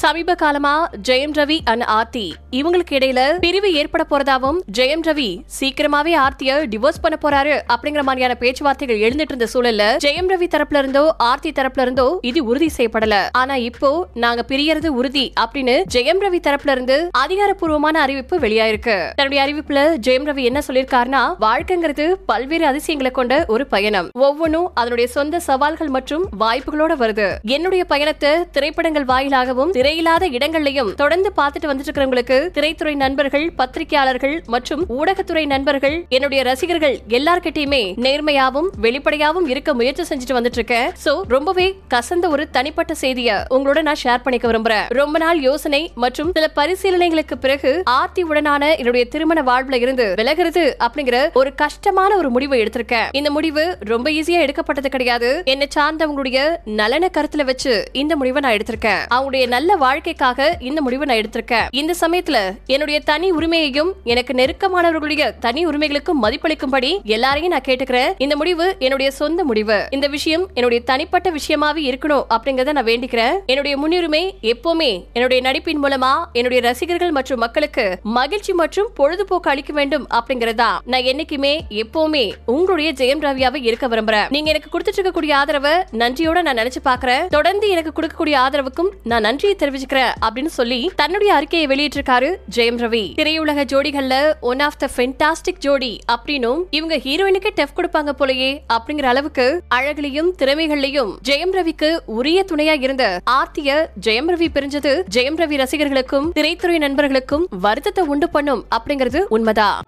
சமீப காலமா ஜெயம் ரவி அண்ட் ஆர்த்தி இவங்களுக்கு இடையில பிரிவு ஏற்பட போறதாவும் ஜெயம் ரவி சீக்கிரமாவே ஆர்த்திய டிவோர்ஸ் பண்ண போறாரு அப்படிங்கிற மாதிரியான பேச்சுவார்த்தைகள் எழுந்துட்டு இருந்த சூழல்ல ஜெயம் ரவி தரப்புல இருந்தோ ஆர்த்தி தரப்புல இருந்தோ இது உறுதி செய்யப்படல. ஆனா இப்போ நாங்க பிரியறது உறுதி அப்படின்னு ஜெயம் ரவி தரப்புல இருந்து அதிகாரப்பூர்வமான அறிவிப்பு வெளியாயிருக்கு. தன்னுடைய அறிவிப்புல ஜெயம் ரவி என்ன சொல்லிருக்காருன்னா, வாழ்க்கைங்கிறது பல்வேறு அதிசயங்களை கொண்ட ஒரு பயணம். ஒவ்வொன்றும் அதனுடைய சொந்த சவால்கள் மற்றும் வாய்ப்புகளோட வருது. என்னுடைய பயணத்தை திரைப்படங்கள் வாயிலாகவும் திரையில்லாத இடங்கள்லயும் தொடர்ந்து பார்த்துட்டு வந்துட்டு இருக்கிறவங்களுக்கு திரைத்துறை நண்பர்கள், பத்திரிகையாளர்கள் மற்றும் ஊடகத்துறை நண்பர்கள், என்னுடைய ரசிகர்கள் எல்லார்கிட்டயுமே நேர்மையாவும் வெளிப்படையாவும் இருக்க முயற்சி செஞ்சுட்டு வந்துட்டு இருக்கேன். சோ ரொம்பவே கசந்த ஒரு தனிப்பட்ட செய்தியை உங்களோட நான் ஷேர் பண்ணிக்க விரும்புறேன். ரொம்ப நாள் யோசனை மற்றும் சில பரிசீலனைகளுக்கு பிறகு ஆர்த்தி உடனான என்னுடைய திருமண வாழ்வுல இருந்து விலகிறது அப்படிங்கிற ஒரு கஷ்டமான ஒரு முடிவை எடுத்திருக்கேன். இந்த முடிவு ரொம்ப ஈஸியா எடுக்கப்பட்டது கிடையாது. என்னை சார்ந்தவங்களுடைய நலனை கருத்துல வச்சு இந்த முடிவை நான் எடுத்திருக்கேன். அவங்களுடைய நல்ல வாழ்க்கைக்காக இந்த முடிவை நான் எடுத்திருக்கேன். இந்த சமயத்துல என்னுடைய தனி உரிமையையும் எனக்கு நெருக்கமானவர்களுடைய தனி உரிமைகளுக்கும் மதிப்பளிக்கும்படி எல்லாரையும் நான் கேட்டுக்கிறேன். இந்த முடிவு என்னுடைய சொந்த முடிவு. இந்த விஷயம் என்னுடைய தனிப்பட்ட விஷயமாவே இருக்கணும் அப்படிங்கறத நான் வேண்டிக்கிறேன். என்னுடைய முன்னுரிமை எப்பவுமே என்னுடைய நடிப்பின் மூலமா என்னுடைய ரசிகர்கள் மற்றும் மக்களுக்கு மகிழ்ச்சி மற்றும் பொழுதுபோக்கு அளிக்க வேண்டும் அப்படிங்கறதா. நான் என்னைக்குமே எப்பவுமே உங்களுடைய ஜெயம் ரவியாவை இருக்க விரும்புறேன். நீங்க எனக்கு கொடுத்துட்டு இருக்கக்கூடிய ஆதரவை நன்றியோட நான் நினைச்சு பாக்குறேன். தொடர்ந்து எனக்கு கொடுக்கக்கூடிய ஆதரவுக்கும் நான் நன்றியை தெரிவிச்சுக்கிறேன் அப்படின்னு சொல்லி தன்னுடைய அறிக்கையை வெளியிட்டிருக்காரு ஜெயம் ரவி. திரையுலக ஜோடிகள்ல ஒன் ஆஃப் த ஃபென்டாஸ்டிக் ஜோடி அப்படின்னும் இவங்க ஹீரோயினுக்கு டெஃப் கொடுப்பாங்க போலயே அப்படிங்கிற அளவுக்கு அழகுலையும் திறமைகள்லையும் ஜெயம் ரவிக்கு உரிய துணையா இருந்த ஆர்த்திய ஜெயம் ரவி பிரிஞ்சது ஜெயம் ரவி ரசிகர்களுக்கும் திரைத்துறை நண்பர்களுக்கும் வருத்தத்தை உண்டு பண்ணும் அப்படிங்கிறது உண்மைதான்.